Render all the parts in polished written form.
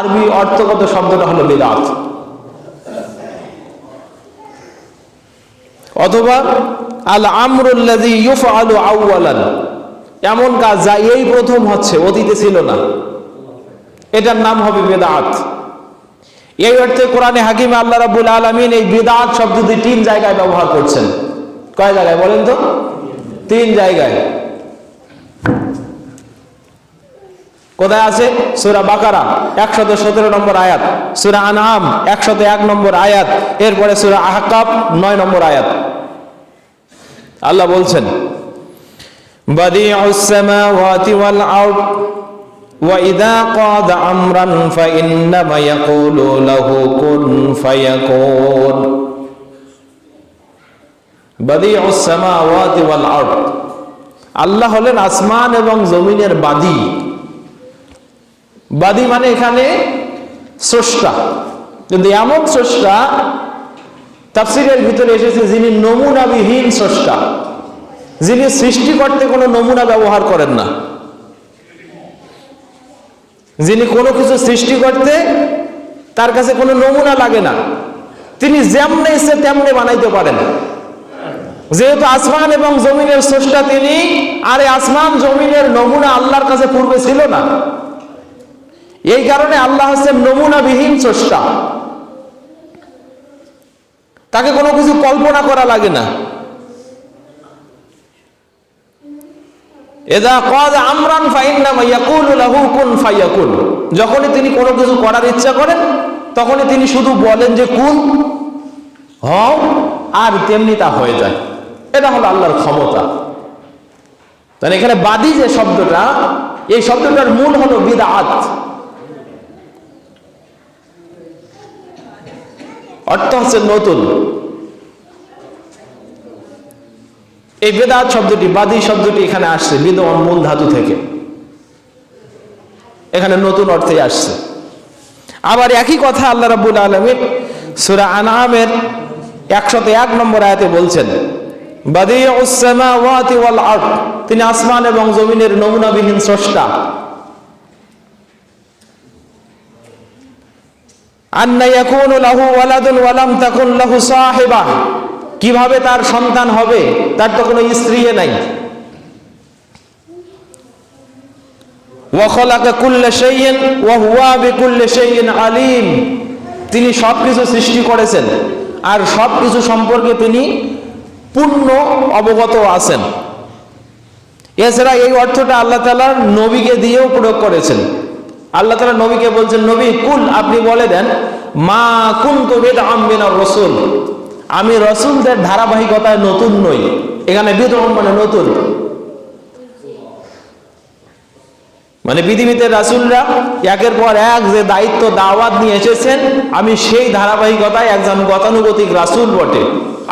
আরবি অর্থগত শব্দটা হলো বিদআত, অথবা আল আমরুল্লাযী ইউফআলু আউওয়ালান, এমন কাজ যা এই প্রথম হচ্ছে, অতীতে ছিল না, এটার নাম হবে বিদআত। এই অর্থে কোরআনে হাকিমে আল্লাহ রাব্বুল আলামিন এই বিদআত শব্দটি 3 জায়গায় ব্যবহার করছেন। কয় জায়গায় বলেন তো? 3 জায়গায়। কোথায় আছে? সূরা বাকারা 117 নম্বর আয়াত, সূরা আনআম 101 নম্বর আয়াত, এরপরে সূরা আহকাফ 9 নম্বর আয়াত। আল্লাহ বলছেন, বাদিউস সামাওয়াতি ওয়াল আরদ ওয়া ইযা ক্বাদা আমরান ফাইন্নামা ইয়াকুলু লাহু কুন ফায়াকুন। বাদিউস সামাওয়াতি ওয়াল আরদ, আল্লাহ হলেন আসমান এবং জমিনের বাদী। বাদী মানে এখানে স্রষ্টা, কিন্তু এমন স্রষ্টা তাফসীরের ভিতরে এসেছে যিনি নমুনাবিহীন স্রষ্টা, যিনি সৃষ্টি করতে কোনো নমুনা ব্যবহার করেন না, যিনি কোনো কিছু সৃষ্টি করতে তার কাছে কোনো নমুনা লাগে না, তিনি যেমনে ইচ্ছে তেমনে বানাইতে পারেন। যেহেতু আসমান এবং জমিনের স্রষ্টা তিনি, আর আসমান জমিনের নমুনা আল্লাহর কাছে পূর্বে ছিল না, এই কারণে আল্লাহ হচ্ছেন নমুনাবিহীন স্রষ্টা, তাকে কোনো কিছু কল্পনা করা লাগে না। ইযা ক্বাদা আমরান ফাইন্নামা ইয়াকুলু লাহু কুন ফায়াকুন, যখনই তিনি কোনো কিছু করার ইচ্ছা করেন তখনই তিনি শুধু বলেন যে কুন হও, আর তেমনি তা হয়ে যায়। এটা হলো আল্লাহর ক্ষমতা। তাহলে এখানে বাদী যে শব্দটা, এই শব্দটার মূল হলো বিদআত, অর্থ হচ্ছে নতুন। এই বিদআত শব্দটি, বাদী শব্দটি এখানে আসছে বিদআত মূল ধাতু থেকে, এখানে নতুন অর্থে আসছে। আবার একই কথা আল্লাহ রাব্বুল আলামিন সূরা আনআমের 101 নম্বর আয়াতে বলছেন, বাদিউস সামাওয়াতি ওয়াল আরদ, তিনি আসমান এবং জমিনের নমুনাবিহীন স্রষ্টা। আন্না ইয়াকুনু লাহু ওয়ালাদুন ওয়া লাম তাকুন লাহু সাহিবা, কিভাবে তার সন্তান হবে, তার তো কোনো স্ত্রী নাই। ওয়া খালাকা কুল্লা শাইইন ওয়া হুয়া বিকুল্লি শাইইন আলিম, তিনি সবকিছু সৃষ্টি করেছেন আর সবকিছু সম্পর্কে তিনি পূর্ণ অবগত আছেন। এছাড়া এই অর্থটা আল্লাহ তাআলা নবীকে দিয়েও প্রয়োগ করেছেন। আল্লাহ তাআলা নবীকে বলছেন, নবী কুল, আপনি বলে দেন, মা কুনতু বিদআম মিনার রাসূল, আমি রাসূলদের ধারাবাহিকতায় নতুন নই। এখানে বিদআম মানে নতুন, মানে পৃথিবীতে রাসূলরা একের পর এক যে দায়িত্ব দাওয়াত নিয়ে এসেছেন, আমি সেই ধারাবাহিকতায় একজন গতানুগতিক রাসূল বটে,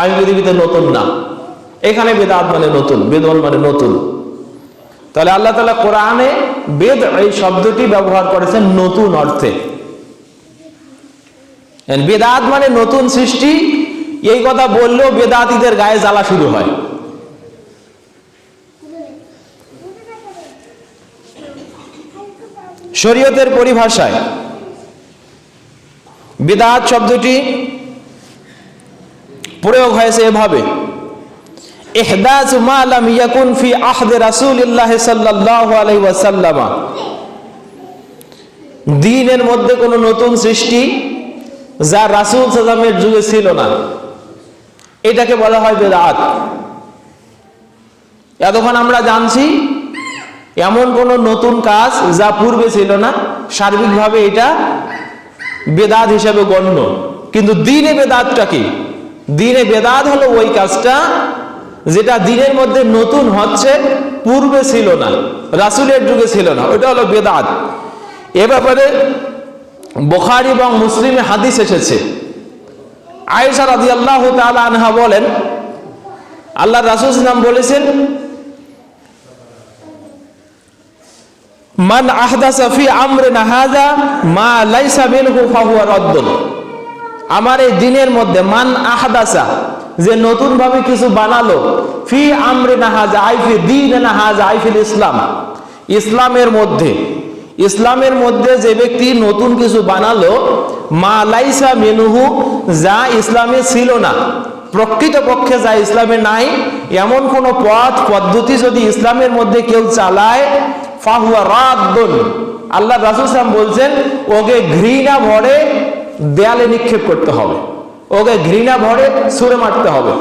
আমি পৃথিবীতে নতুন না। এখানে বিদআত মানে নতুন, বিদআম মানে নতুন। তাহলে আল্লাহ তাআলা কোরআনে বেদ এই শব্দটি ব্যবহার করেছেন নতুন অর্থে। বেদাত মানে নতুন সৃষ্টি, এই কথা বললেও বেদাতীদের গায়ে জ্বালা শুরু হয়। শরীয়তের পরিভাষায় বিদআত শব্দটি প্রয়োগ হয়েছে এভাবে, ইহদাসু মা লাম ইয়াকুন ফি আহদি রাসূলিল্লাহি সাল্লাল্লাহু আলাইহি ওয়াসাল্লাম, দ্বীনের মধ্যে কোনো নতুন সৃষ্টি যা রাসূল সাল্লাল্লাহু আলাইহি ওয়াসাল্লামের যুগে ছিল না, এটাকে বলা হয় বিদআত। এতক্ষণ আমরা জানছি এমন কোনো নতুন কাজ যা পূর্বে ছিল না, সার্বিকভাবে এটা বিদআত হিসেবে গণ্য। কিন্তু দ্বীনে বিদআতটা কি? দ্বীনে বিদআত হলো ওই কাজটা যেটা দ্বীনের মধ্যে নতুন হচ্ছে, পূর্বে ছিল না, রাসূলের যুগে ছিল না, ওটা হলো বিদআত। এ ব্যাপারে বুখারী এবং মুসলিমে হাদিস এসেছে। আয়েশা রাদিয়াল্লাহু তাআলা আনহা বলেন, আল্লাহর রাসূল সাল্লাল্লাহু আলাইহি ওয়াসাল্লাম বলেছেন, মান আহদাসা ফি আমরিনা হাযা মা লাইসা মিনহু ফাহুয়া রাদ্দুন, আমার এই দ্বীনের মধ্যে, মান আহদাসা, যে নতুন ভাবে কিছু বানালো, ফি আমরিনা হাযা আই ফি দীনিনা হাযা আই ফিল ইসলাম, ইসলামের মধ্যে, ইসলামের মধ্যে যে ব্যক্তি নতুন কিছু বানালো, মা লাইসা মিনহু, যা ইসলামে ছিল না, প্রকৃতপক্ষে যা ইসলামে নাই, এমন কোন পথ পদ্ধতি যদি ইসলামের মধ্যে কেউ চালায়, ফাহুয়া রাদ্দুন, আল্লাহ রাসূল সাল্লাল্লাহু আলাইহি ওয়াসাল্লাম বলছেন ওকে ঘৃণা ভরে দেয়ালে নিক্ষেপ করতে হবে, ওকে ঘৃণা ভরে ছুঁড়ে মারতে হবে।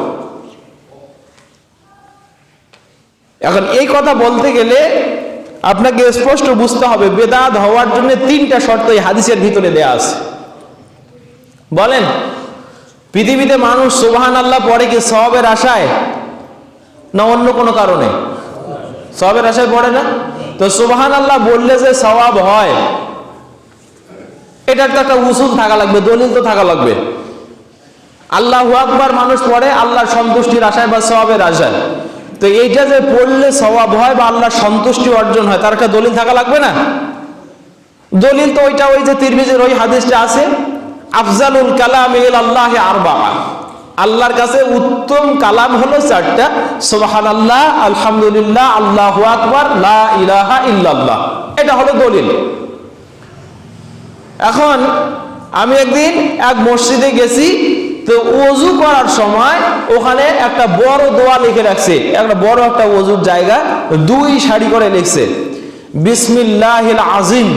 এখন এই কথা বলতে গেলে আপনাকে স্পষ্ট বুঝতে হবে বেদাত হওয়ার জন্য 3টা শর্ত এই হাদিসের ভিতরে দেয়া আছে। বলেন, পৃথিবীতে মানুষ সুবহানাল্লাহ পড়ে কি সওয়াবের আশায়, না অন্য কোনো কারণে? সওয়াবের আশায় পড়ে না? তো সুবহানাল্লাহ বললে যে সওয়াব হয়, এটার তো একটা উসুল থাকা লাগবে, দলিল তো থাকা লাগবে। আল্লাহু আকবার মানুষ পড়ে আল্লাহর সন্তুষ্টির আশায় বা সওয়াবের আশায়, তো এইটা যে পড়লে সওয়াব হয় বা আল্লাহর সন্তুষ্টি অর্জন হয়, তার একটা দলিল থাকা লাগবে না? দলিল তো ওইটা, ওই যে তিরমিজির ওই হাদিসটা আছে, আফজালুল কালাম ইলাল্লাহি আরবাআ, আল্লাহর কাছে উত্তম কালাম হলো 4টা, সুবহানাল্লাহ, আলহামদুলিল্লাহ, আল্লাহু আকবার, লা ইলাহা ইল্লাল্লাহ। এটা হলো দলিল। এখন আমি একদিন এক মসজিদে গেছি, তো ওযু করার সময় ওখানে একটা বড় দোয়া লিখে রাখছে, একটা বড় একটা ওযুর জায়গা 2 সারি করে লিখছে, বিসমিল্লাহিল আযীম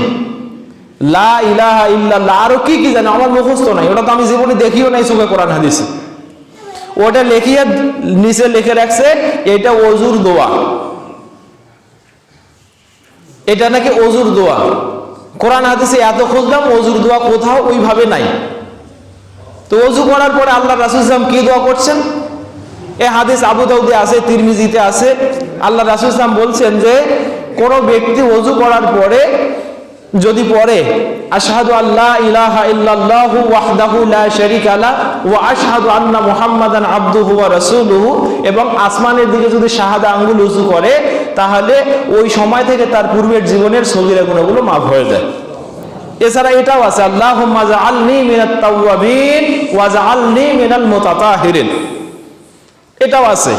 লা ইলাহা ইল্লাল্লাহ, আরো কি কি জানে আমার মুখস্থ নাই, ওটা তো আমি জীবনে দেখিও নাই চোখে কোরআন হাদিসে। ওটা লিখিয়ে নিচে লিখে রাখছে এটা ওযুর দোয়া, এটা নাকি ওযুর দোয়া। কোরআন হাদিসে এত খুঁজলাম, ওযুর দোয়া কোথাও ওইভাবে নাই। তো ওযু করার পরে আল্লাহ রাসূল সাল্লাল্লাহু আলাইহি ওয়াসাল্লাম কি দোয়া করছেন, এই হাদিস আবু দাউদে আছে, তিরমিজিতে আছে। আল্লাহ রাসূল সাল্লাল্লাহু আলাইহি ওয়াসাল্লাম বলছেন যে কোন ব্যক্তি ওযু করার পরে যদি পড়ে আশহাদু আল্লা ইলাহা ইল্লাল্লাহু ওয়াহদাহু লা শারীকা লা ওয়া আশহাদু আন্না মুহাম্মাদান আবদুহু ওয়া রাসূলুহু, এবং আসমানের দিকে যদি শাহাদা আঙ্গুল উঁচু করে, তাহলে ওই সময় থেকে তার পূর্বের জীবনের সগীরা গুনাহগুলো মাফ হয়ে যায়। এছাড়া এটাও আছে, আল্লাহুম্মা জাআলনি মিনাত তাওয়াবিন ওয়া জাআলনি মিনাল মুতাতাহিরিন, এটাও আছে।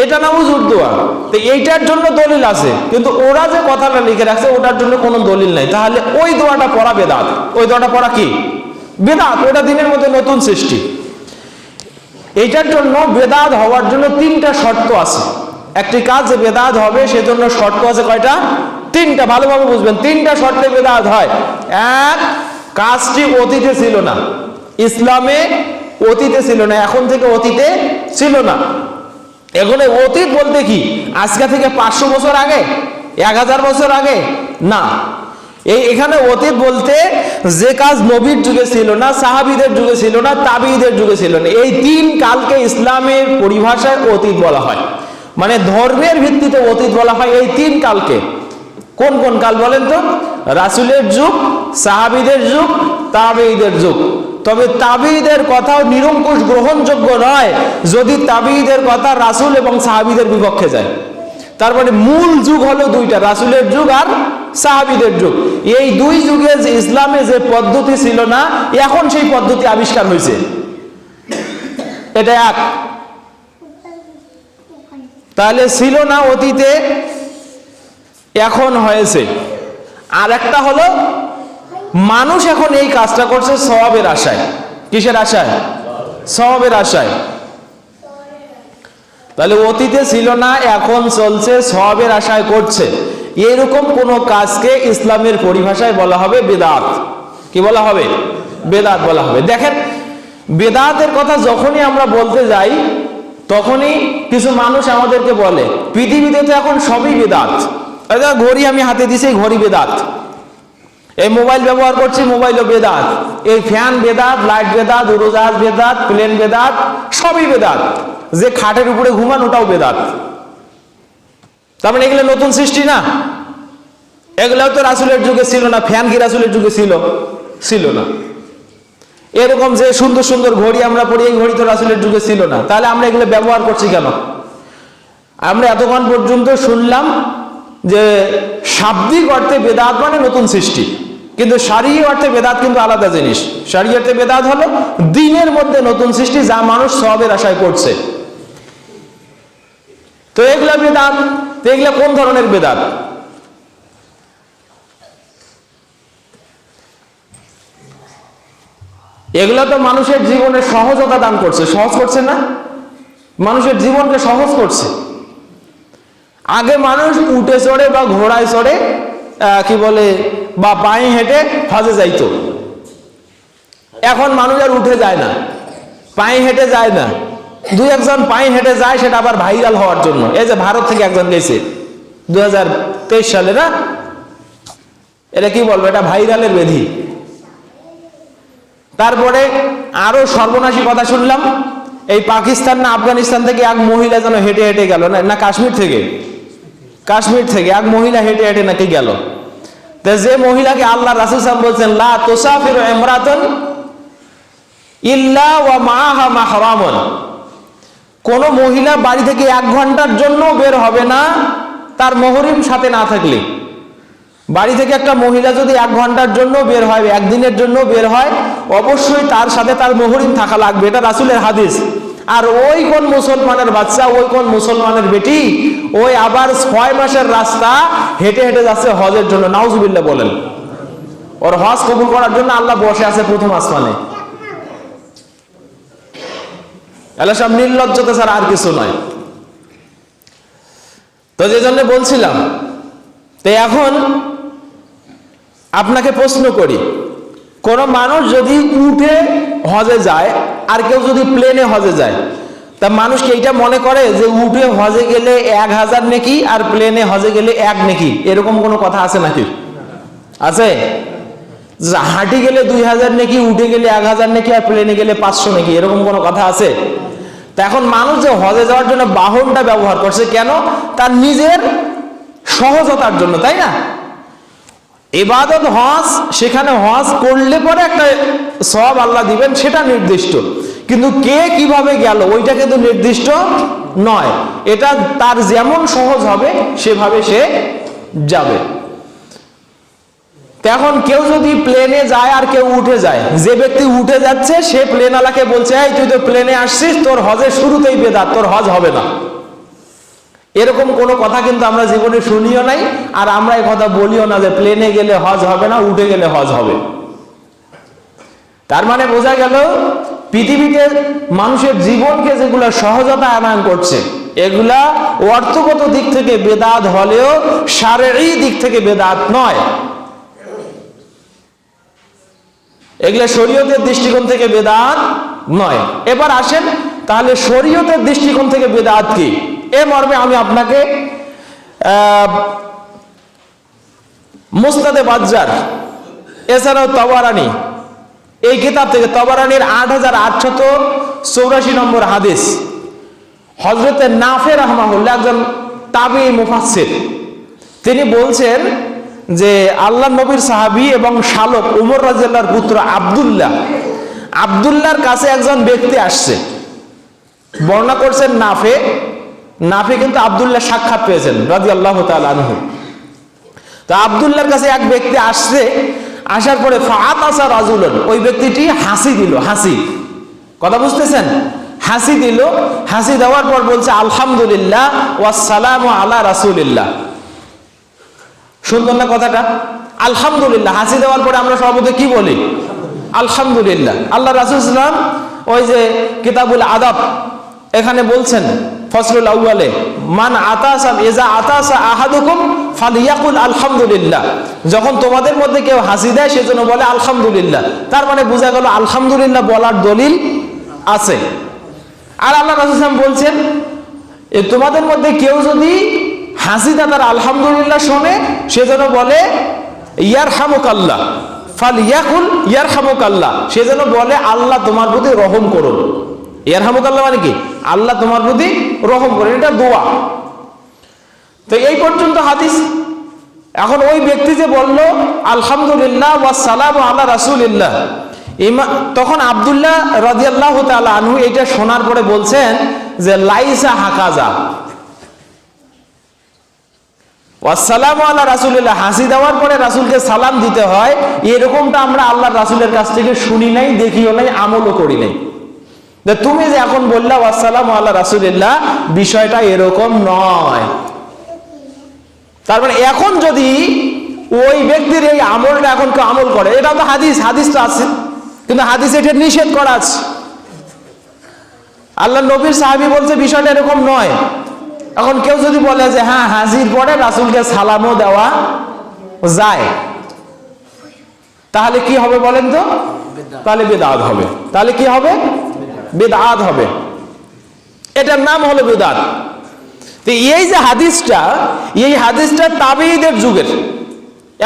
এটা না ওযুর দোয়া, তো এইটার জন্য দলিল আছে, কিন্তু ওরা যে কথাটা লিখে রাখছে ওটার জন্য কোনো দলিল নাই। তাহলে ওই দোয়াটা পড়া বেদাত, ওই দোয়াটা পড়া কি বেদাত, ওটা দিনের মধ্যে নতুন সৃষ্টি। এইটার জন্য বেদাত হওয়ার জন্য 3টা শর্ত আছে। একটি কাজ যে বেদাত হবে সেজন্য শর্ত আছে কয়টা? 3টা, ভালোভাবে বুঝবেন। 3টা শর্তে বেদাত হয়। 1, কাজটি অতীতে ছিল না, ইসলামে অতীতে ছিল না, এখন থেকে অতীতে ছিল না। এখন অতীত বলতে কি আজকে থেকে 500 বছর আগে, 1000 বছর আগে না। এখানে অতীত বলতে যে কাজ নবীর যুগে ছিল না, সাহাবীদের যুগে ছিল না, তাবিঈদের যুগে ছিল না, এই 3 কালকে ইসলামের পরিভাষায় অতীত বলা হয়। মানে ধর্মের ভিত্তিতে অতীত বলা হয় এই 3 কালকে। কোন কোন কাল বলেন তো? রাসূলের যুগ, সাহাবীদের যুগ, তাবিঈদের যুগ। তবে তাবিঈদের কথাও নিরঙ্কুশ গ্রহণযোগ্য নয় যদি তাবিঈদের কথা রাসূল এবং সাহাবীদের বিপক্ষে যায়। তারপরে মূল যুগ হলো 2টা, রাসূলের যুগ আর সাহাবীদের যুগ। এই 2 যুগে যে ইসলামে যে পদ্ধতি ছিল না, এখন সেই পদ্ধতি আবিষ্কার হয়েছে, এটা 1। তাহলে ছিল না অতীতে, এখন হয়েছে। আর একটা হলো মানুষ এখন এই কাজটা করছে সওয়াবের আশায়। কিসের আশায়? সওয়াবের আশায়। তাহলে অতীতে ছিল না, এখন চলছে, সওয়াবের আশায় করছে। এরকম কোন কাজকে ইসলামের পরিভাষায় বলা হবে বেদাত। কি বলা হবে? বেদাত বলা হবে। দেখেন, বেদাতের কথা যখনই আমরা বলতে যাই তখনই কিছু মানুষ আমাদেরকে বলে পৃথিবীতে তো এখন সবই বেদাত। ঘড়ি আমি হাতে দিছি, ঘড়ি বেদাত। এই মোবাইল ব্যবহার করছি, মোবাইলও বেদাত। এই ফ্যান বেদাত, লাইট বেদাত, উড়োজাহাজ বেদাত, প্লেন বেদাত, সবই বেদাত। যে খাটের উপরে ঘুমান ওটাও বেদাত। তার মানে এগুলো নতুন সৃষ্টি না, এগুলোও তো রাসূলের যুগে ছিল না। ফ্যান কি রাসূলের যুগে ছিল না। এরকম যে সুন্দর সুন্দর ঘড়ি আমরা পড়ি, এই ঘড়ি তো রাসূলের যুগে ছিল না। তাহলে আমরা এগুলো ব্যবহার করছি কেন? আমরা এতক্ষণ পর্যন্ত শুনলাম যে শাব্দিক অর্থে বেদাত মানে নতুন সৃষ্টি, কিন্তু শরঈ অর্থে বেদাত কিন্তু আলাদা জিনিস। শরঈ অর্থে বেদাত হলো দ্বীনের মধ্যে নতুন সৃষ্টি যা মানুষ সওয়াবের আশায় করছে। তো এগুলা বেদাত। তো এগুলা কোন ধরনের বেদাত? এগুলো তো মানুষের জীবনে সহজতা দান করছে, সহজ করছে না? মানুষের জীবনকে সহজ করছে। আগে মানুষ উঠে চড়ে বা ঘোড়ায় চড়ে কি বলে বা পায়ে হেঁটে হজে যাইতো। এখন মানুষ আর উঠে যায় না, পায়ে হেঁটে যায় না। দুই একজন পায়ে হেঁটে যায়, সেটা আবার ভাইরাল হওয়ার জন্য। এই যে ভারত থেকে একজন গেছে 2023 সালে, না? এটা কি বলবো, এটা ভাইরালের বেধি। তারপরে আরো সর্বনাশী কথা শুনলাম, এই পাকিস্তান না আফগানিস্তান থেকে এক মহিলা যেন হেঁটে হেঁটে গেল, না কাশ্মীর থেকে এক মহিলা হেঁটে হেঁটে নাকি গেল। যে মহিলাকে আল্লাহ রাসূল সাল্লাল্লাহু আলাইহি ওয়াসাল্লাম বলছেন, লা তুসাফিরু ইমরাতুন ইল্লা ওয়া মাআহা মাহরামুন, কোন মহিলা বাড়ি থেকে 1 ঘন্টার জন্য বের হবে না তার মুহরিম সাথে না থাকলে। বাড়ি থেকে একটা মহিলা যদি 1 ঘন্টার জন্য বের হয়, একদিনের জন্য বের হয়, অবশ্যই তার সাথে তার মুহরিম থাকা লাগবে। এটা রাসূলের হাদিস। আর ওই কোন মুসলমানের বাচ্চা, ওই কোন মুসলমানের বেটি, ওই আবার 6 মাসের রাস্তা হেঁটে হেঁটে যাচ্ছে হজের জন্য। নাউজুবিল্লাহ বলেন। ওর হজ কবুল করার জন্য আল্লাহ বসে আছে প্রথম আসমানে। আল্লাহ সব নির্লজ্জতা ছাড়া আর কিছু নয়। তো যে জন্য বলছিলাম, তো এখন আপনাকে প্রশ্ন করি, কোন মানুষ যদি উঠে হজে যায় আর কেউ যদি প্লেনে হজে যায়, তা মানুষ কি এইটা মনে করে যে উঠে হজে গেলে 1000 নেকি আর প্লেনে হজে গেলে 1 নেকি? এরকম কোনো কথা আছে নাকি? আছে? হাঁটি গেলে 2000 নেকি, উঠে গেলে 1000 নেকি আর প্লেনে গেলে 500 নেকি, এরকম কোনো কথা আছে? তা এখন মানুষ যে হজে যাওয়ার জন্য বাহনটা ব্যবহার করছে কেন? তার নিজের সহজতার জন্য, তাই না? ইবাদত হজ, সেখানে হজ করলে পরে একটা সওয়াব আল্লাহ দিবেন, সেটা নির্দিষ্ট। কিন্তু কে কিভাবে গেল ওইটা কিন্তু নির্দিষ্ট নয়। এটা তার যেমন সহজ হবে সেভাবে সে যাবে। এখন কেউ যদি প্লেনে যায় আর কেউ উঠে যায়, যে ব্যক্তি উঠে যাচ্ছে সে প্লেনওয়ালাকে বলছে, এই তুই তো প্লেনে আসছিস, তোর হজের শুরুতেই বেদাত, তোর হজ হবে না। এরকম কোনো কথা কিন্তু আমরা জীবনে শুনিও নাই, আর আমরা এই কথা বলিও না যে প্লেনে গেলে হজ হবে না, উঠে গেলে হজ হবে। তার মানে বোঝা গেল পৃথিবীতে মানুষের জীবনকে যেগুলো সহজতা আনয়ন করছে, এগুলা অর্থগত দিক থেকে বেদাত হলেও শারঈ দিক থেকে বেদাত নয়। এগুলা শরীয়তের দৃষ্টিকোণ থেকে বেদাত নয়। এবার আসেন তাহলে শরীয়তের দৃষ্টিকোণ থেকে বেদাত কি, এ মর্মে আমি আপনাকে মুসনাদে বাজ্জার, এছাড়াও তাবারানী, এই কিতাব থেকে তাবারানীর 8884 নম্বর হাদিস, হযরতে নাফে রাহমাহুল্লাহ, একজন তাবিঈ মুফাসসির, তিনি বলছেন যে আল্লাহ নবীর সাহাবী এবং শালক উমর রাদিয়াল্লাহর পুত্র আব্দুল্লাহর কাছে একজন ব্যক্তি আসছে। বর্ণনা করছেন নাফে কিন্তু আব্দুল্লাহ সাক্ষাৎ পেয়েছেন রাদিয়াল্লাহু তাআলা আনহু। তো আব্দুল্লাহর কাছে এক ব্যক্তি আসছে, আসার পরে ফাআতাসা রাজুলুন, ওই ব্যক্তিটি হাসি দিল, হাসি, কথা বুঝতেছেন? হাসি দিল, হাসি দেওয়ার পর বলছে আলহামদুলিল্লাহ ওয়াসসালামু আলা রাসূলিল্লাহ। সুন্দর না কথাটা? আলহামদুলিল্লাহ। হাসি দেওয়ার পরে আমরা সর্বদা কি বলি? আলহামদুলিল্লাহ। আল্লাহ রাসূল সাল্লাল্লাহু আলাইহি ওয়াসাল্লাম ওই যে কিতাবুল আদাব এখানে বলছেন ফসলুল আউয়ালে, মান আতাসা ইজা আতাসা আহাদুকুম ফালিয়াকুল আলহামদুলিল্লাহ, যখন তোমাদের মধ্যে কেউ হাসি দেয় সেজন্য বলে আলহামদুলিল্লাহ। তার মানে বোঝা গেল আলহামদুলিল্লাহ বলার দলিল আছে। আর আল্লাহ রাসূল সাল্লাল্লাহু আলাইহি ওয়াসাল্লাম বলছেন তোমাদের মধ্যে কেউ যদি হাসি দাতার আলহামদুলিল্লাহ শোনে সেজন্য বলে ইয়ারহামুকাল্লাহ, ফালিয়াকুল ইয়ারহামুকাল্লাহ, সেজন্য বলে আল্লাহ তোমার প্রতি রহম করুন। ইয়ারহামুকাল্লাহ মানে কি? আল্লাহ তোমার প্রতি রহম করুন, এটা দোয়া। তো এই পর্যন্ত হাদিস। এখন ওই ব্যক্তি যে বলল আলহামদুলিল্লাহ ওয়াসসালামু আলা রাসূলিল্লাহ, তখন আব্দুল্লাহ রাদিয়াল্লাহু তাআলা আনহু এটা শোনার পরে বলছেন যে লাইসা হাকাজা ওয়াসসালামু আলা রাসূলিল্লাহ, হাসি দেওয়ার পরে রাসূলকে সালাম দিতে হয়, এরকমটা আমরা আল্লাহর রাসূলের কাছ থেকে শুনি নাই, দেখিও নাই, আমলও করি নাই। তুমি যে এখন বললা ওয়াসসালামু আলা রাসূলিল্লাহ, বিষয়টা এরকম নয়। তার মানে এখন যদি ওই ব্যক্তির এই আমলটা এখন কেউ আমল করে, এটা তো হাদিস তো আছে, কিন্তু হাদিসে এটা নিষেধ করা আছে। আল্লাহ নবীর সাহাবী বলছে বিষয়টা এরকম নয়। এখন কেউ যদি বলে যে হ্যাঁ হাজির পরে রাসূলকে সালামও দেওয়া যায়, তাহলে কি হবে বলেন তো? তাহলে বেদাত হবে। তাহলে কি হবে? বেদাত হবে। এটার নাম হলো বেদাত। তো এই যে হাদিসটা, এই হাদিসটা তাবিঈদের যুগের,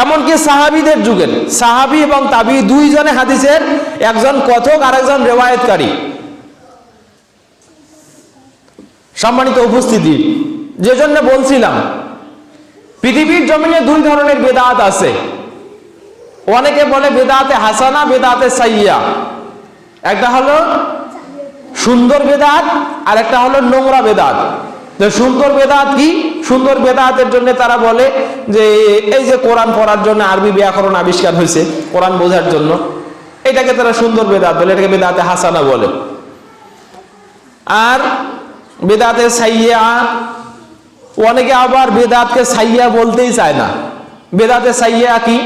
এমনকি সাহাবীদের যুগের, সাহাবী এবং তাবিঈ দুইজনে হাদিসের, একজন কথক আর একজন রিওয়ায়াতকারী। সম্মানিত উপস্থিতি, যে জন্য বলছিলাম পৃথিবীর জমিনে দুই ধরনের বেদাত আছে। অনেকে বলে বেদাতে হাসানা, বেদাতে সাইয়্যা। একটা হলো সুন্দর বেদাত আর একটা হলো নোংরা বেদাত। তো সুন্দর বেদাত কি? সুন্দর বেদাতের জন্য তারা বলে যে এই যে কোরআন পড়ার জন্য আরবি ব্যাকরণ আবিষ্কার হয়েছে কোরআন বোঝার জন্য, এটাকে তারা সুন্দর বেদাত বলে, এটাকে বেদাতে হাসানা বলে। আর বেদাতে সাইয়্যা, অনেকে আবার বেদাতকে সাইয়্যা বলতেই চায় না। বেদাতে সাইয়্যা কি?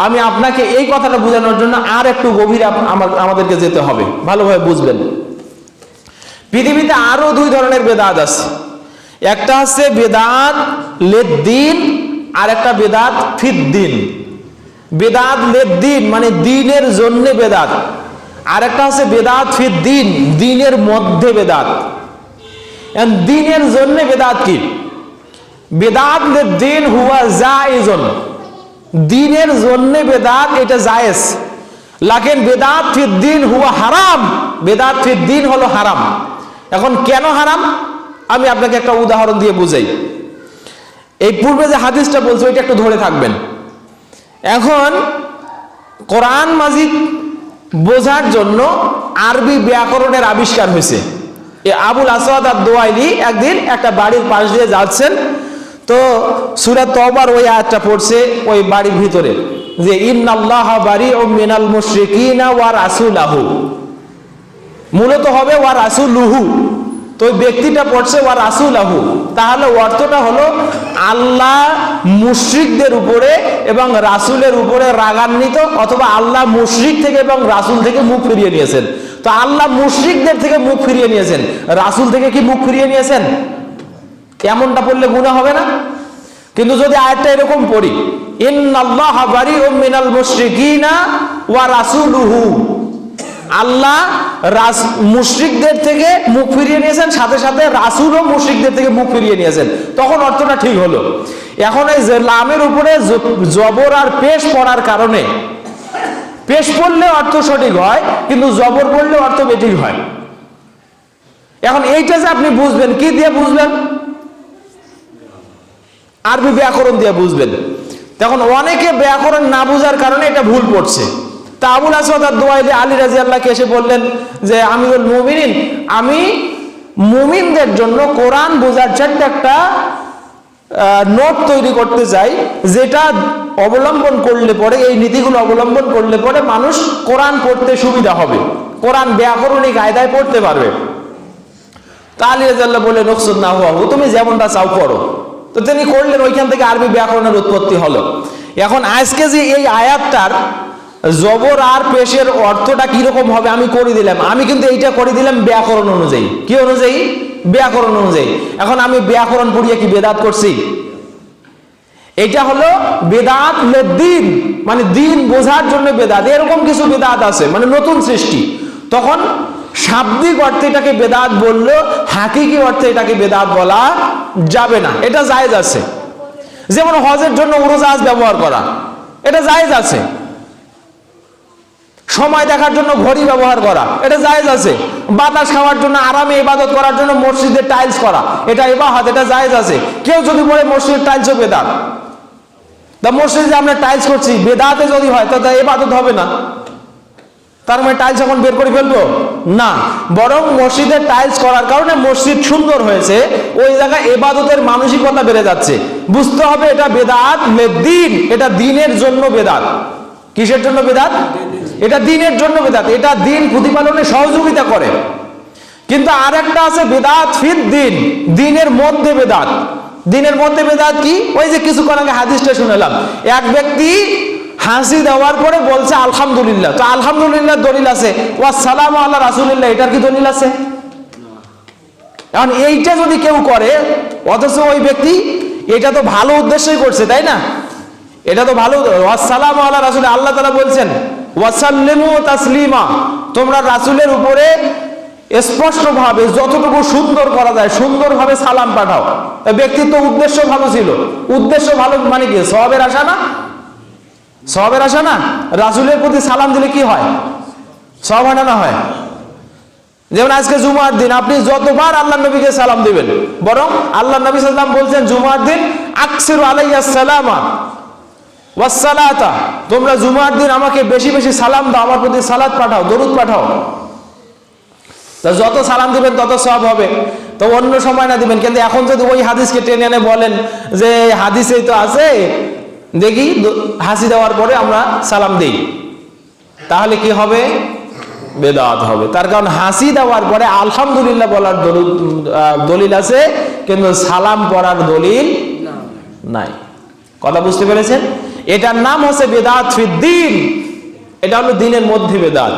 আমি আপনাকে এই কথাটা বোঝানোর জন্য আর একটু গভীরে আমাদেরকে যেতে হবে, ভালোভাবে বুঝবেন। পৃথিবীতে আরো দুই ধরনের বেদাত আছে। একটা হচ্ছে বেদাত লেদ্দিন আর একটা বেদাত ফিদ্দিন। বেদাত লেদ্দিন মানে দিনের জন্য বেদাত, আর একটা হচ্ছে বেদাত ফিদ্দিন, দিনের মধ্যে বেদাত। দিনের জন্য বেদাত কি? বেদাত লেদ্দিন হুয়া জায়েজুন, দিনের জন্য বেদাত এটা জায়েজ। লাকিন বেদাত ফিদ্দিন হুয়া হারাম, বেদাত ফিদ্দিন হলো হারাম। এখন কেন হারাম আমি আপনাকে একটা উদাহরণ দিয়ে বুঝাই। এই পূর্বে যে হাদিসটা বলছে ওইটা একটু ধরে থাকবেন। এখন কোরআন মাজিদ বোঝার জন্য আরবি ব্যাকরণের আবিষ্কার হয়েছে। আবুল আসওয়াদ আদ-দুয়াইলি একদিন একটা বাড়ির পাশ দিয়ে যাচ্ছেন, তো সূরা তওবার ওই আয়াতটা পড়ছে ওই বাড়ির ভিতরে যে ইন্নাল্লাহা বারিউম মিনাল মুশরিকিনা ওয়া রাসূলুহু, মূলত হবে ওয়া রাসূলুহু। তো ওই ব্যক্তিটা পড়ছে ওয়া রাসূলুহু, তাহলে অর্থটা হলো আল্লাহ মুশরিকদের উপরে এবং রাসূলের উপরে রাগান্বিত, অথবা আল্লাহ মুশরিক থেকে এবং রাসূল থেকে মুখ ফিরিয়ে নিয়েছেন। তো আল্লাহ মুশরিকদের থেকে মুখ ফিরিয়ে নিয়েছেন, রাসূল থেকে কি মুখ ফিরিয়ে নিয়েছেন? এমনটা পড়লে গুনাহ হবে না? কিন্তু যদি আয়াতটা এরকম পড়ি ইন্নাল্লাহা বারিউম মিনাল মুশরিকিনা ওয়া রাসূলুহু, আল্লাহ মুশরিকদের থেকে মুখ ফিরিয়ে নিয়েছেন, সাথে সাথে রাসূলও মুশরিকদের থেকে মুখ ফিরিয়ে নিয়েছেন, তখন অর্থটা ঠিক হলো। এখন এই লামের উপরে জবর আর পেশ পড়ার কারণে, পেশ পড়লে অর্থ সঠিক হয় কিন্তু জবর পড়লে অর্থ বেঠিক হয়। এখন এইটা যে আপনি বুঝবেন, কি দিয়ে বুঝবেন? আরবি ব্যাকরণ দিয়ে বুঝবেন। তখন অনেকে ব্যাকরণ না বুঝার কারণে এটা ভুল পড়ছে। তা আবুল আসওয়াদ আদ-দুয়াইলি আলী রাদিয়াল্লাহু এসে বললেন যে আমিরুল মুমিনিন, আমি মুমিনদের জন্য কোরআন বোঝার জন্য একটা নোট তৈরি করতে চাই, যেটা অবলম্বন করলে পরে, এই নীতিগুলো অবলম্বন করলে পরে মানুষ কোরআন পড়তে সুবিধা হবে, কোরআন ব্যাকরণিক কায়দায় পড়তে পারবে। তা আলী রাদিয়াল্লাহু বললেন উকসুদ না হুয়া, তুমি যেমনটা চাও করো। তো তিনি করলেন, ওইখান থেকে আরবি ব্যাকরণের উৎপত্তি হলো। এখন আজকে যে এই আয়াতটার জবর আর পেশের অর্থটা কিরকম হবে আমি করে দিলাম, আমি কিন্তু এইটা করে দিলাম ব্যাকরণ অনুযায়ী। কি অনুযায়ী? ব্যাকরণ অনুযায়ী। এখন আমি ব্যাকরণ পড়িয়ে কি বেদাত করছি? এটা হলো বেদাত লেদ্দিন, মানে দিন বোঝার জন্য বেদাত। এরকম কিছু বেদাত আছে মানে নতুন সৃষ্টি, তখন শাব্দিক অর্থে এটাকে বেদাত বললো, হাকিকি অর্থে এটাকে বেদাত বলা যাবে না, এটা জায়েজ আছে। যেমন হজের জন্য উড়োজাহাজ ব্যবহার করা, এটা জায়েজ আছে। সময় দেখার জন্য ঘড়ি ব্যবহার করা, এটা জায়েজ আছে। বাতাস খাওয়ার জন্য, আরামে ইবাদত করার জন্য মসজিদে টাইলস করা, এটা ইবাদত, এটা জায়েজ আছে। কেউ যদি বলে মসজিদের টাইলসও বেদাত, তা মসজিদে যে আমরা টাইলস করছি বেদাতে যদি হয় তাহলে ইবাদত হবে না, তার মানে টাইলস এখন বের করে ফেলবো না, বরং মসজিদের টাইলস করার কারণে মসজিদ সুন্দর হয়েছে, ওই জায়গায় ইবাদতের মানসিকতা বেড়ে যাচ্ছে। বুঝতে হবে এটা বেদাত লেদ্দিন, এটা দিনের জন্য বেদাত। কিসের জন্য বেদাত? এটা দিনের জন্য বেদাত, এটা দিন প্রতিপালনে সহযোগিতা করে। কিন্তু আরেকটা আছে বেদাত ফিদ্দিন, দিনের মধ্যে বেদাত। দিনের মধ্যে বেদাত কি? ওই যে কিছুক্ষণ আগে হাদিসটা শুনলাম, এক ব্যক্তি হাসি দেওয়ার পরে বলছে আলহামদুলিল্লাহ, তো আলহামদুলিল্লাহ দলিল আছে, ওয়াসসালামু আলা রাসূলিল্লাহ এটার কি দলিল আছে? এখন এইটা যদি কেউ করে, অথচ ওই ব্যক্তি এটা তো ভালো উদ্দেশ্যই করছে, তাই না? এটা তো ভালো, ওয়াসসালামু আলা রাসূল, আল্লাহ তাআলা বলছেন ওয়াসাল্লিমু তাসলিমা, তোমরা রাসূলের উপরে স্পষ্টভাবে যতটুকু সুন্দর করা যায় সুন্দরভাবে সালাম পাঠাও। ব্যক্তির তো উদ্দেশ্য ভালো ছিল, উদ্দেশ্য ভালো মানে কি? সওয়াবের আশা না? সওয়াবের আশা না? রাসূলের প্রতি সালাম দিলে কি হয়? সওয়াব হয় না হয়? যেমন আজকে জুমার দিন আপনি যতবার আল্লাহ নবীকে সালাম দিবেন, বরং আল্লাহ নবী সাল্লাল্লাহু আলাইহি ওয়াসাল্লাম বলছেন জুমার দিন আকসিরু আলাইয়াস সালামা ওয়াস সালাতা, তোমরা জুমার দিন আমাকে বেশি বেশি সালাম দাও, আমার প্রতি সালাত পাঠাও, দরুদ পাঠাও। তো যত সালাম দিবেন তত সওয়াব হবে। তো অন্য সময় না দিবেন, কিন্তু এখন যদি ওই হাদিসকে টেনে এনে বলেন যে হাদিসেই তো আছে, দেখি হাসি দেওয়ার পরে আমরা সালাম দেই, তাহলে কি হবে? বেদাত হবে। তার কারণ হাসি দেওয়ার পরে আলহামদুলিল্লাহ বলার দলিল আছে, কিন্তু সালাম পড়ার দলিল নাই। কথা বুঝতে পেরেছেন? এটার নাম হচ্ছে বেদাত ফিদ্দিন, এটা হলো দিনের মধ্যে বেদাত।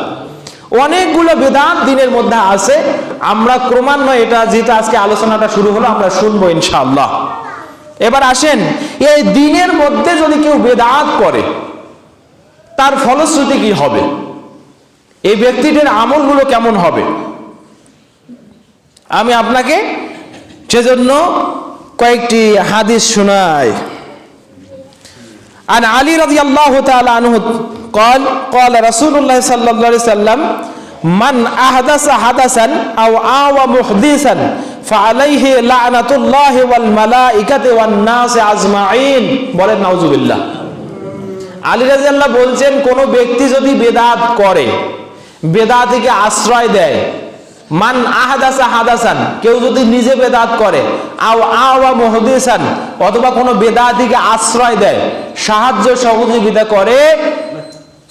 অনেকগুলো বেদাত দিনের মধ্যে আছে, আমরা ক্রমান্বয়ে এটা যেটা আজকে আলোচনাটা শুরু হলো আমরা শুনবো ইনশাআল্লাহ। এবার আসেন, এই দিনের মধ্যে যদি কেউ বেদাত করে তার ফলশ্রুতি কি হবে? এই ব্যক্তিটির আমলগুলো কেমন হবে? আমি আপনাকে সেজন্য কয়েকটি হাদিস শোনাই। عن علي رضي الله تعالى عنه قال قال رسول الله صلى الله عليه وسلم من أحدث حدثا أو آوى محدثا فعليه لعنة الله والملائكة والناس أجمعين বলেন নাউজুবিল্লাহ। আলী রাদিয়াল্লাহু বলছেন, কোন ব্যক্তি যদি বেদাত করে, বেদাতিকে আশ্রয় দেয়, মান আহাদাসা হাদাসান, কেউ যদি নিজে বেদাত করে, আও আওয়া মুহদিসান, অথবা কোনো বেদাতিকে আশ্রয় দেয়, সাহায্য সহযোগিতা করে,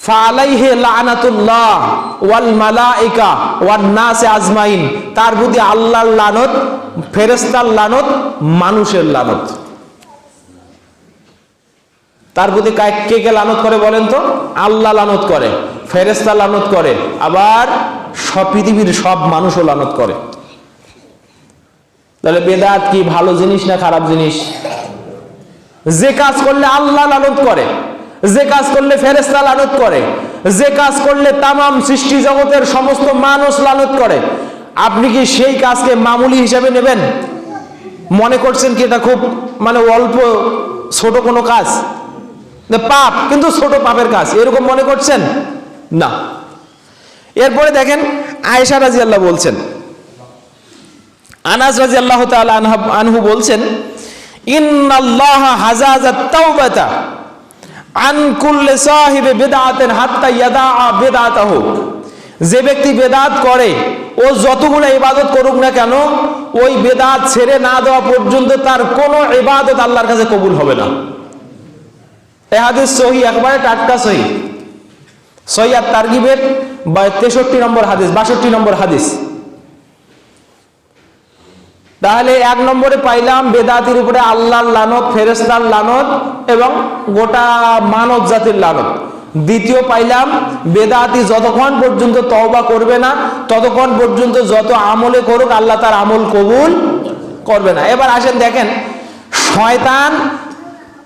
ফালাইহি লানাতুল্লাহ ওয়াল মালাইকা ওয়ান নাস আজমাইন, তার প্রতি আল্লাহর লানত, ফেরেশতার লানত, মানুষের লানত। তার প্রতি কে কে লানত করে বলেন তো? আল্লাহ লানত করে, ফেরেশতা লানত করে, আবার সব পৃথিবীর সব মানুষও লানত করে। তাহলে বেদাত কি ভালো জিনিস না খারাপ জিনিস? যে কাজ করলে আল্লাহ লানত করে, যে কাজ করলে ফেরেশতা লানত করে, যে কাজ করলে তামাম সৃষ্টি জগতের সমস্ত মানুষ লানত করে, আপনি কি সেই কাজকে মামুলি হিসাবে নেবেন? মনে করছেন কি এটা খুব মানে অল্প ছোট কোনো কাজ, পাপ কিন্তু ছোট পাপের কাজ, এরকম মনে করছেন না। এরপরে দেখেন আয়েশা রাদিয়াল্লাহু বলছেন, আনাস রাদিয়াল্লাহু তাআলা আনহু বলছেন, ইন্নাল্লাহা হাজাজাত তাওবাতা আন কুল্লি সাহিবি বিদআতিন হাত্তা ইয়াদাআ বিদআতাহু, যে ব্যক্তি বেদাত করে ও যতগুলো ইবাদত করুক না কেন, ওই বেদাত ছেড়ে না দেওয়া পর্যন্ত তার কোনো ইবাদত আল্লাহর কাছে কবুল হবে না। এই হাদিস সহিহ, একবারে টাটকা সহিহ, সহিহ আত-তারগিবের 63 নম্বর হাদিস, 62 নম্বর হাদিস। তাহলে এক নম্বরে পাইলাম বেদাতির উপরে আল্লাহর লানত, ফেরেশতার লানত এবং গোটা মানব জাতির লানত। দ্বিতীয় পাইলাম বেদাতি যতক্ষণ পর্যন্ত তওবা করবে না ততক্ষণ পর্যন্ত যত আমলে করুক আল্লাহ তার আমল কবুল করবে না। এবার আসেন দেখেন, শয়তান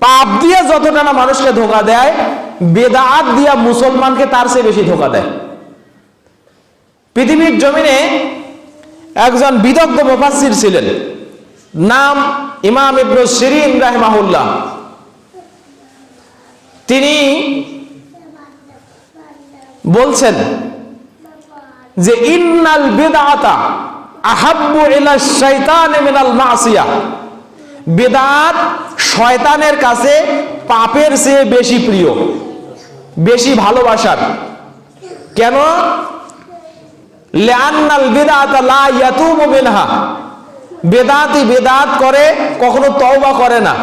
পাপ দিয়ে যতটা না মানুষকে ধোঁকা দেয়, বেদাত দিয়া মুসলমানকে তার চেয়ে বেশি ধোঁকা দেয়। পৃথিবীর জমিনে একজন বিদগ্ধ মুফাসসির ছিলেন, নাম ইমাম ইবনে সিরিন রাহিমাহুল্লাহ। তিনি বলছেন যে ইন্নাল বিদআতা আহাব্বু ইলা শাইতানি মিনাল মাসিয়া, বেদাত শয়তানের কাছে পাপের চেয়ে বেশি প্রিয়, বেশি ভালোবাসার। কেন? লিআন্নাল বিদআতা লা ইয়াতুবু মিনহা, বেদাতি বেদাত করে কখনো তওবা করে না,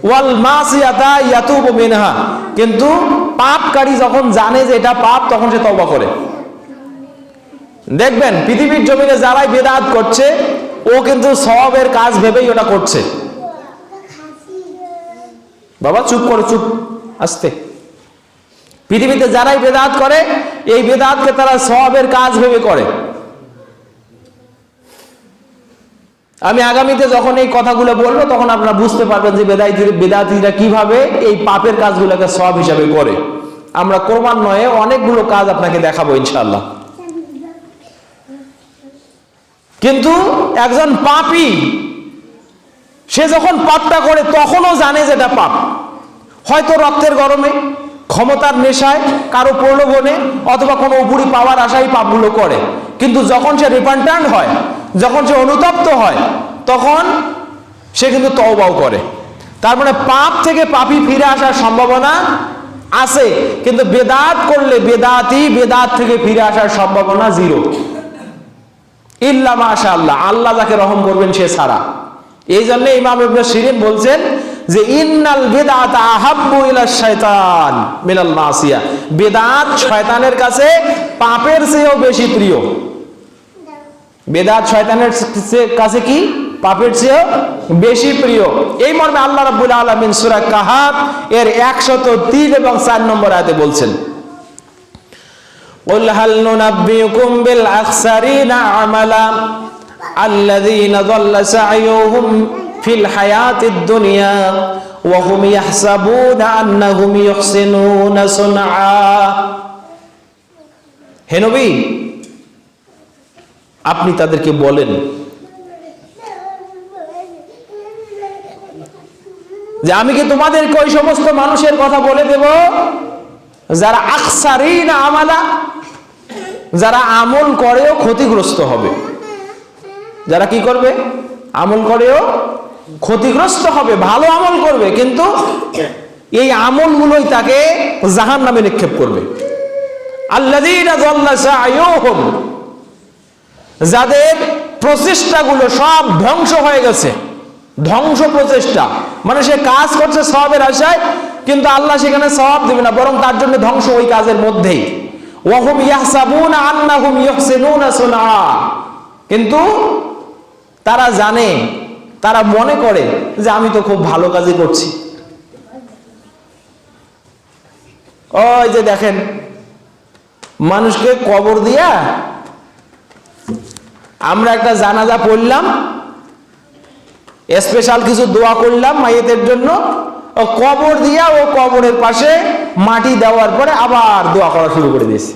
ওয়াল মাসিয়াতা ইয়াতুবু মিনহা, কিন্তু পাপকারী যখন জানে যে এটা পাপ তখন সে তওবা করে। দেখবেন পৃথিবীর জমিনে যারাই বেদাত করছে ও কিন্তু সওয়াবের কাজ ভেবেই ওটা করছে। বাবা চুপ করো, চুপ, আস্তে। পৃথিবীতে যারাই বেদাত করে এই বেদাতকে তারা সওয়াবের কাজ ভেবে করে। আমি আগামীতে যখন এই কথাগুলো বলবো তখন আপনারা বুঝতে পারবেন যে বেদাতীরা কিভাবে এই পাপের কাজগুলোকে সওয়াব হিসাবে করে। আমরা ক্রমান্বয়ে অনেকগুলো কাজ আপনাকে দেখাবো ইনশাআল্লাহ। কিন্তু একজন পাপী সে যখন পাপটা করে তখনও জানে যে এটা পাপ, হয়তো রক্তের গরমে, ক্ষমতার নেশায়, কারো প্রলোভনে অথবা কোনো উপরি পাওয়ার আশায় পাপগুলো করে। কিন্তু যখন সে রিপেন্ট্যান্ট হয়, যখন সে অনুতপ্ত হয়, তখন সে কিন্তু তওবাও করে। তার মানে পাপ থেকে পাপী ফিরে আসার সম্ভাবনা আছে, কিন্তু বেদাত করলে বেদাত থেকে ফিরে আসার সম্ভাবনা জিরো, ইল্লা মাশাআল্লাহ, আল্লাহ যাকে রহম করবেন সে ছাড়া। এই জন্য ইমাম ইবনে সিরিন বলছেন যে ইন্নাল বিদআতা আহাব্বু ইলা শাইতান মিনাল মাসিয়া, বেদাত শয়তানের কাছে পাপের চেয়েও বেশি প্রিয়। বেদাত শয়তানের কাছে কি? পাপের চেয়েও বেশি প্রিয়। এই মর্মে আল্লাহ রাব্বুল আলামিন সূরা কাহাফ এর 103 এবং 4 নম্বর আয়াতে বলছেন, قل هل ننبئكم بالأخسرين أعمالا الذين ضل سعيهم في الحياة الدنيا وهم يحسبون أنهم يحسنون صنعا। হে নবী, আপনি তাদেরকে বলেন যে আমি কি তোমাদেরকে ওই সমস্ত মানুষের কথা বলে দেব যারা আখসারিন আমালা, যারা আমল করেও ক্ষতিগ্রস্ত হবে। যারা কি করবে? আমল করেও ক্ষতিগ্রস্ত হবে। ভালো আমল করবে কিন্তু এই আমলগুলোই তাকে জাহান্নামে নিক্ষেপ করবে। আল্লাযীনা যাল্লা সা'য়ুহুম, যাদের প্রচেষ্টাগুলো সব ধ্বংস হয়ে গেছে। ধ্বংস প্রচেষ্টা মানে সে কাজ করছে সওয়াবের আশায়, কিন্তু আল্লাহ সেখানে সওয়াব দেবে না, বরং তার জন্য ধ্বংস ওই কাজের মধ্যেই। ওয়াহুম ইয়াহসাবুনা আন্নাহুম ইহসিনুনা সুনআ, কিন্তু তারা জানে, তারা মনে করে যে আমি তো খুব ভালো কাজই করছি। ওই যে দেখেন, মানুষকে কবর দিয়া আমরা একটা জানাজা পড়লাম, স্পেশাল কিছু দোয়া করলাম মাইয়েতের জন্য, ও কবর দিয়া ও কবরের পাশে মাটি দেওয়ার পরে আবার দোয়া করা শুরু করে দিয়েছে।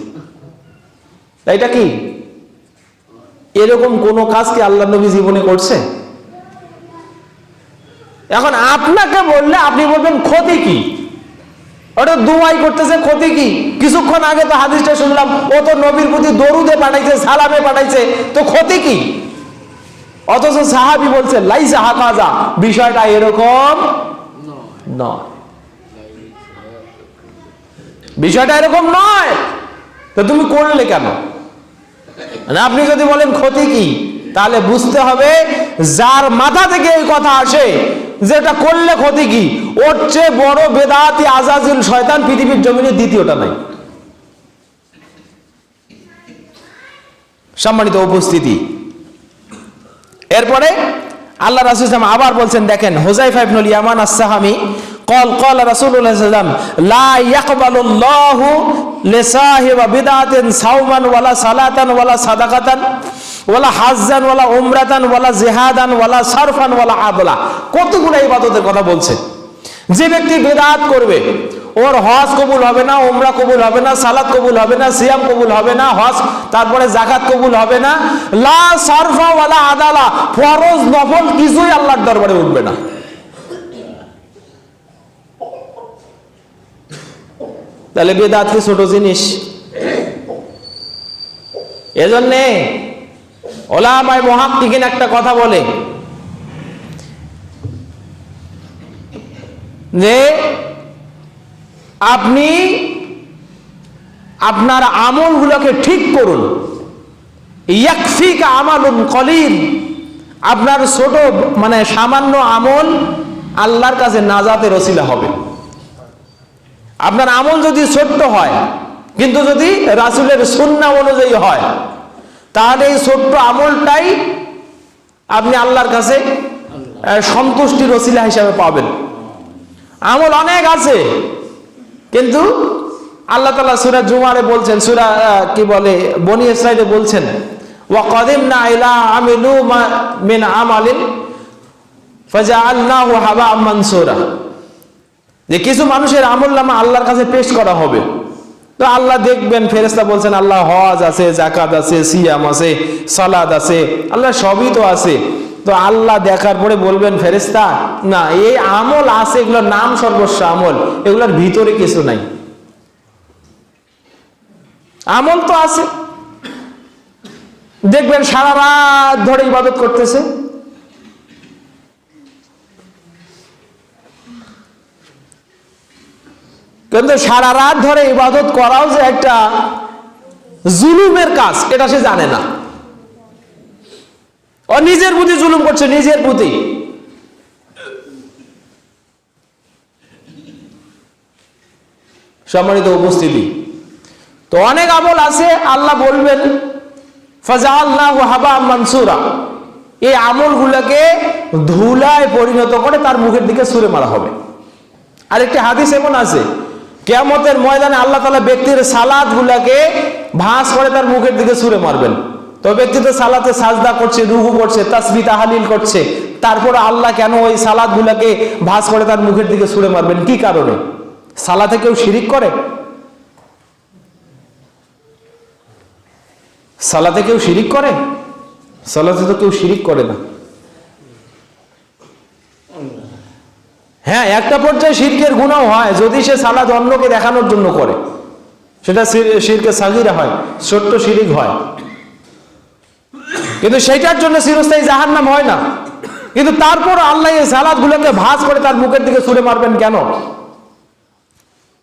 এটা কি? এরকম কোন কাজ কি আল্লাহ নবী জীবনে করছে? এখন আপনাকে বললে আপনি বলবেন ক্ষতি কি? ওটা দোয়াই করতেছে, ক্ষতি কি? কিছুক্ষণ আগে তো হাদিসটা শুনলাম, ও তো নবীর প্রতি দরুদে পাঠাইছে, সালামে পাঠাইছে, তো ক্ষতি কি? অথচ সাহাবী বলছে লাইসা হাকাজা, বিষয়টা এরকম নয়, বিষয়টা এরকম নয়, তো তুমি করলে কেন? আপনি যদি বলেন ক্ষতি কি, তাহলে বুঝতে হবে যার মাথা থেকে এই কথা আসে যেটা করলে ক্ষতি কি, ওর চেয়ে বড় বেদাতি আজাজিল শয়তান পৃথিবীর জমিনে দ্বিতীয়টা নাই। সম্মানিত উপস্থিতি, এরপরে আল্লাহ রাসূল সাল্লাল্লাহু আলাইহি ওয়াসাল্লাম আবার বলছেন, দেখেন হুযায়ফা ইবনুল ইয়ামান আস-সাহামী قال قال رسول الله صلى الله عليه وسلم لا يقبل الله لصاحب بدعة صوما ولا صلاة ولا صدقة ولا حجا ولا عمرة ولا জিহাদা ولا صرفا ولا عدلا। কতগুলো ইবাদতের কথা বলছে। যে ব্যক্তি বিদআত করবে ওর হজ কবুল হবে না, উমরা কবুল হবে না, সালাত কবুল হবে না, সিয়াম কবুল হবে না, হজ তারপরে যাকাত কবুল হবে না, লা সারফা ওয়ালা আদালা, ফরজ নফল কিছুই আল্লাহর দরবারে উঠবে না। তাহলে বিদআত কি ছোট জিনিস? এজন্য উলামায়ে মুহাক্কিকিন একটা কথা বলে যে আপনি আপনার আমলগুলোকে ঠিক করুন, ইয়াকফিকা আমালুন কলিল, আপনার ছোট মানে সামান্য আমল আল্লাহর কাছে নাজাতের ওসিলা হবে। আপনার আমল যদি ছোট্ট হয় কিন্তু যদি রাসূলের সুন্নাহ অনুযায়ী হয়, তাহলে এই ছোট্ট আমলটাই আপনি আল্লাহর কাছে সন্তুষ্টির ওসিলা হিসাবে পাবেন। আমল অনেক আছে কিন্তু আল্লাহ তাআলা সূরা জুমারে বলছেন, সূরা কি বলে বনি ইসরাঈলে বলছেন, ওয়া কাদিমনা ইলা আমিলু মিন আমালিন ফাজআলনাহু হাবাআম মানসুরা, যে কিছু মানুষের আমলনামা আল্লাহর কাছে পেশ করা হবে। তো আল্লাহ দেখবেন, ফেরেশতা বলছেন আল্লাহ হজ আছে, যাকাত আছে, সিয়াম আছে, সালাত আছে, আল্লাহ সবই তো আছে। তো আল্লাহ দেখার পরে বলবেন ফেরেশতা, না এই আমল আছে, এগুলোর নাম সর্বস্ব আমল, এগুলোর ভিতরে কিছু নাই। আমল তো আছে, দেখবেন সারা রাত ধরে ইবাদত করতেছে, কিন্তু সারা রাত ধরে ইবাদত করাও যে একটা জুলুমের কাজ এটা সে জানে না। ও নিজের প্রতি জুলুম করছে, নিজের প্রতি। সম্মানিত উপস্থিতি, তো অনেক আমল আছে আল্লাহ বলবেন ফাজআলনাহু হাবাআম মানসুরা, এই আমলগুলোকে ধুলায় পরিণত করে তার মুখের দিকে ছুঁড়ে মারা হবে। আরেকটি হাদিস এমন আছে, কিয়ামতের ময়দানে আল্লাহ তাআলা ব্যক্তির সালাত গুলাকে ভাঁজ করে তার মুখের দিকে ছুঁড়ে মারবেন। তো ব্যক্তি তো সালাতে সাজদা করছে, রুকু করছে, তাসবিহ তাহলিল করছে, তারপর আল্লাহ কেন ওই সালাত গুলাকে ভাঁজ করে তার মুখের দিকে ছুঁড়ে মারবেন? কি কারণে? সালাতে কেউ শিরিক করে? সালাতে কেউ শিরিক করে? সালাতে তো কেউ শিরিক করে না। হ্যাঁ, একটা পর্যায়ে শিরকের গুনাহ হয় যদি সে সালাত অন্যকে দেখানোর জন্য করে, সেটা শিরকে সাগীরা হয়, ছোট্ট শিরিক হয়, কিন্তু সেটার জন্য চিরস্থায়ী জাহান্নাম হয় না। কিন্তু তারপর আল্লাহ এই সালাত গুলোকে ভাঁজ করে তার মুখের দিকে ছুঁড়ে মারবেন কেন?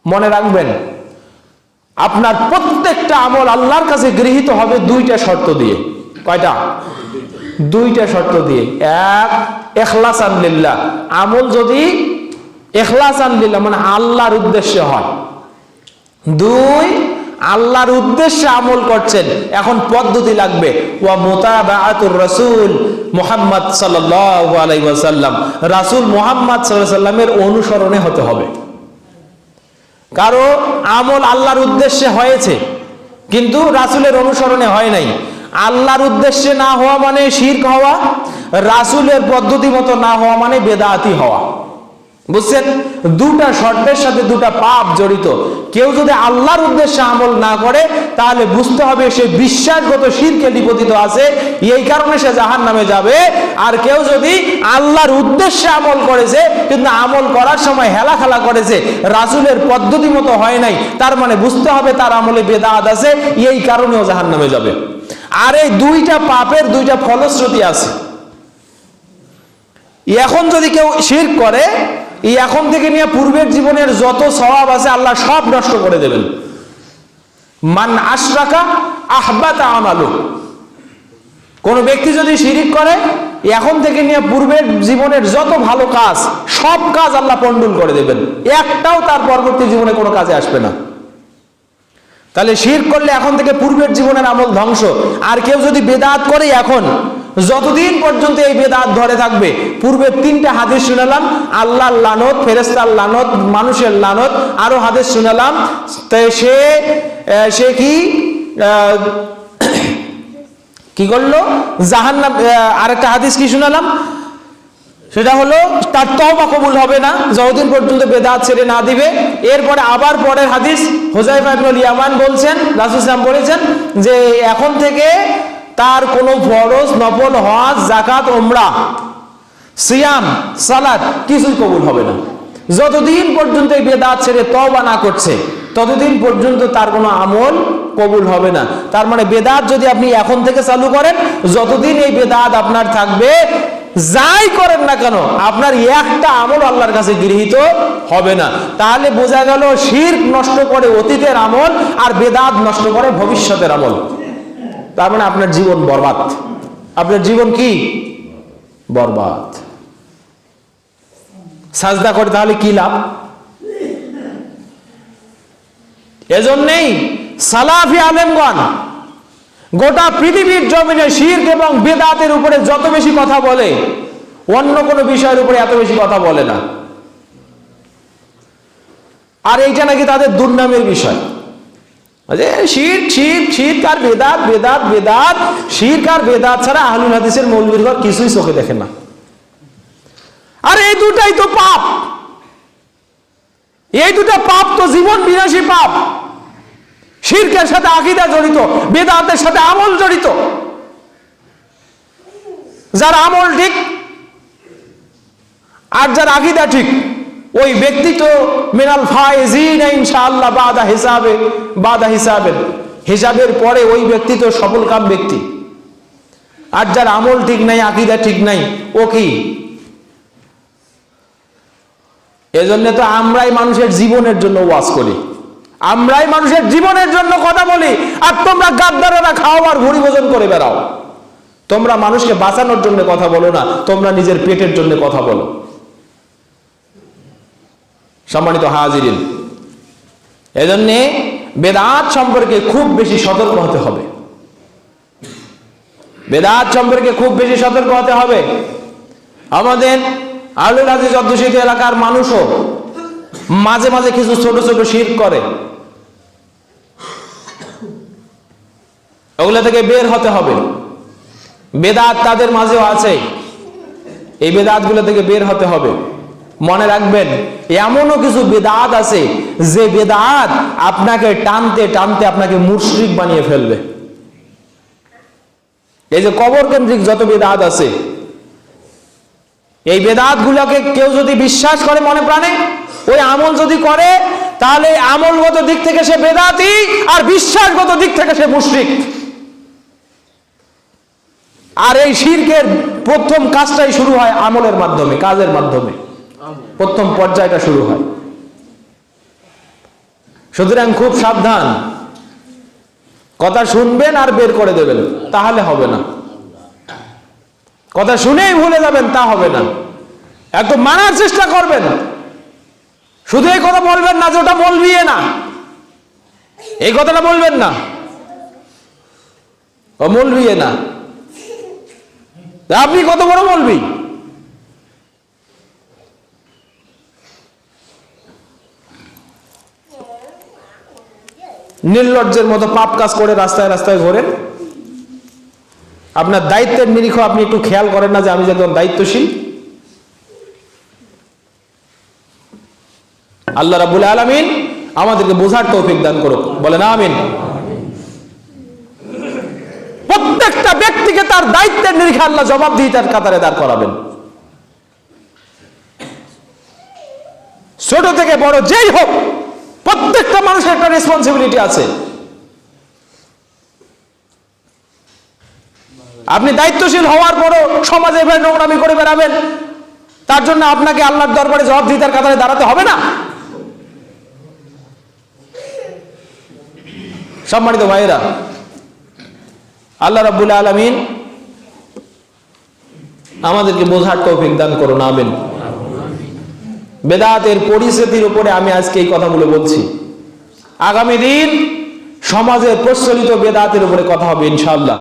মনে রাখবেন, আপনার প্রত্যেকটা আমল আল্লাহর কাছে গৃহীত হবে দুইটা শর্ত দিয়ে। কয়টা? দুইটা শর্ত দিয়ে। এক, ইখলাসান লিল্লাহ, আমল যদি ইখলাসান লিল্লাহ মানে আল্লাহর উদ্দেশ্যে হয়। দুই, আল্লাহর উদ্দেশ্যে আমল করছেন, এখন পদ্ধতি লাগবে, ওয়া মুতাবাআতুর রাসূল মুহাম্মদ সাল্লাল্লাহু আলাইহি ওয়াসাল্লাম, রাসূল মুহাম্মদ সাল্লাল্লাহু আলাইহি ওয়াসাল্লামের অনুসরণে হতে হবে। কারো আমল আল্লাহর উদ্দেশ্যে হয়েছে কিন্তু রাসূলের অনুসরণে হয় নাই। আল্লাহর উদ্দেশ্যে না হওয়া মানে শিরক হওয়া, রাসূলের পদ্ধতি মতো না হওয়া মানে বেদাতি হওয়া। বুঝছেন? দুটা শর্তের সাথে দুটা পাপ জড়িত। কেউ যদি আল্লাহর উদ্দেশ্যে আমল না করে তাহলে বুঝতে হবে সে বিশ্বাসগত শিরকে নিপতিত আছে, এই কারণে সে জাহান্নামে যাবে। আর কেউ যদি আল্লাহর উদ্দেশ্যে আমল করেছে কিন্তু আমল করার সময় হেলাখেলা করেছে, রাসূলের পদ্ধতি মতো হয় নাই, তার মানে বুঝতে হবে তার আমলে বেদাত আছে, এই কারণেও জাহান্নামে যাবে। আর এই দুইটা পাপের দুইটা ফলশ্রুতি আছে। এখন যদি কেউ শিরক করে, এই এখন থেকে নিয়ে পূর্বের জীবনের যত সওয়াব আছে আল্লাহ সব নষ্ট করে দেবেন। মান আশরাকা আহবাতা আমালু, কোন ব্যক্তি যদি শিরক করে এখন থেকে নিয়ে পূর্বের জীবনের যত ভালো কাজ সব কাজ আল্লাহ পন্ডুল করে দেবেন, একটাও তার পরবর্তী জীবনে কোনো কাজে আসবে না। তাহলে শিরক করলে এখন থেকে পূর্বের জীবনের আমল ধ্বংস। আর কেউ যদি বেদাত করে, এখন যতদিন পর্যন্ত এই বেদাত ধরে থাকবে, পূর্বের তিনটা হাদিস শুনালাম, আল্লাহর লানত, ফেরেশতার লানত, মানুষের লানত, আরো হাদিস শুনালাম, তাই সে কি করলো? জাহান্নাম। আরেকটা হাদিস কি শুনালাম? সেটা হলো তার তওবা কবুল হবে না যতদিন পর্যন্ত বেদাত ছেড়ে না দিবে। এরপরে আবার পরের হাদিস হুযায়ফা ইবনুল ইয়ামান বলছেন, রাসূল সাল্লাল্লাহু আলাইহি ওয়াসাল্লাম বলেছেন যে এখন থেকে তার কোনো ফরজ, নফল, হজ, যাকাত, উমরা, সিয়াম, সালাত কিছুই কবুল হবে না যতদিন পর্যন্ত এই বেদাত ছেড়ে তওবা না করছে, ততদিন পর্যন্ত তার কোনো আমল কবুল হবে না। তার মানে বেদাত যদি আপনি এখন থেকে চালু করেন, যতদিন এই বেদাত আপনার থাকবে, যাই করেন না কেন আপনার একটা আমল আল্লাহর কাছে গৃহীত হবে না। তাহলে বোঝা গেল শিরক নষ্ট করে অতীতের আমল আর বেদাত নষ্ট করে ভবিষ্যতের আমল। তার মানে আপনার জীবন বরবাদ। আপনার জীবন কি? বরবাদ। সাজদা করে তাহলে কি লাভ? এজন্যই সালাফি আলেমগণ গোটা পৃথিবীর জমিনে শিরক এবং বেদাতের উপরে যত বেশি কথা বলে, অন্য কোনো বিষয়ের উপরে এত বেশি কথা বলে না। আর এইটা নাকি তাদের দুর্নামের বিষয়। শিরক শিরক শিরক আর বেদাত, বেদাত বেদাত, শিরক আর বেদাত ছাড়া আহলুল হাদিসের মৌলবীর ঘর কিছুই চোখে দেখে না। আর এই দুটাই তো পাপ, এই দুটা পাপ তো জীবন বিনাশী পাপ। শিরকের সাথে আকীদা জড়িত, বেদাতের সাথে আমল জড়িত। যার আমল ঠিক আর যার আকীদা ঠিক, ওই ব্যক্তি তো মিনাল ফায়েজিন ইনশাআল্লাহ বাদা হিসাবেন, হিসাবের পরে ওই ব্যক্তি তো সফলকাম ব্যক্তি। আর যার আমল ঠিক নাই, আকীদা ঠিক নাই, ও কি? এজন্য তো আমরাই মানুষের জীবনের জন্য ওয়াজ করি, আমরাই মানুষের জীবনের জন্য কথা বলি। আর তোমরা গাদ্দারেরা খাও আর ভুঁড়ি ভোজন করে বেড়াও। তোমরা মানুষকে বাঁচানোর জন্য কথা বলো না, তোমরা নিজের পেটের জন্য কথা বলো। সম্মানিত হাজিরিন, এজন্য বেদাত সম্পর্কে খুব বেশি সতর্ক হতে হবে। বেদাত সম্পর্কে খুব বেশি সতর্ক হতে হবে। আমাদের আহলুল হাদিস অধ্যুষিত এলাকার মানুষও মাঝে মাঝে কিছু ছোট ছোট শিরক করে, ওগুলো থেকে বের হতে হবে। বেদাত তাদের মাঝেও আছে, এই বেদাতগুলো থেকে বের হতে হবে। মনে রাখবেন, এমনও কিছু বেদাত আছে যে বেদাত আপনাকে টানতে টানতে আপনাকে মুশরিক বানিয়ে ফেলবে। এই যে কবর কেন্দ্রিক যত বেদাত আছে, এই বেদাত গুলাকে কেউ যদি বিশ্বাস করে মনে প্রাণে, ওই আমল যদি করে, তাহলে আমলগত দিক থেকে সে বেদাতি, আর বিশ্বাসগত দিক থেকে সে মুশরিক। আর এই শিরকের প্রথম কাজটাই শুরু হয় আমলের মাধ্যমে, কাজের মাধ্যমে প্রথম পর্যায়টা শুরু হয়। সুতরাং খুব সাবধান, কথা শুনবেন আর বের করে দেবেন, তাহলে হবে না। কথা শুনেই ভুলে যাবেন, তা হবে না। একটু মানার চেষ্টা করবেন। শুধু এই কথা বলবেন না যে ওটা বলবি না, এই কথাটা বলবেন না, ও বলবি না। আপনি কত বড় বলবি? নির্লজ্জের মতো পাপ কাজ করে রাস্তায় রাস্তায় ঘোরেন। আপনার দায়িত্বের নিরিখ আপনি একটু খেয়াল করেন না যে আমি একদম দায়িত্বশীল। আল্লাহ রাব্বুল আলামিন আমাদেরকে বোঝার তৌফিক দান করুক, বলেন আমিন। প্রত্যেকটা ব্যক্তিকে তার দায়িত্বের নিরিখে আল্লাহ জবাবদিহিতার কাতারে দাঁড় করাবেন। ছোট থেকে বড় যেই হোক, প্রত্যেকটা মানুষের একটা রেসপন্সিবিলিটি আছে। আপনি দায়িত্বশীল হওয়ার পরও সমাজে এভাবে নোংরামি করে বেড়াবেন, তার জন্য আপনাকে আল্লাহর দরবারে জবাবদিহিতার কাতারে দাঁড়াতে হবে না? সম্মানিত ভাইয়েরা, আল্লাহ রাব্বুল আলামিন আমাদেরকে বোঝার তৌফিক দান করুন, আমিন। বেদাতের পরিস্থিতির উপরে আমি আজকে এই কথাগুলো বলছি। আগামী দিন সমাজের প্রচলিত বেদাতের উপরে কথা হবে ইনশাআল্লাহ।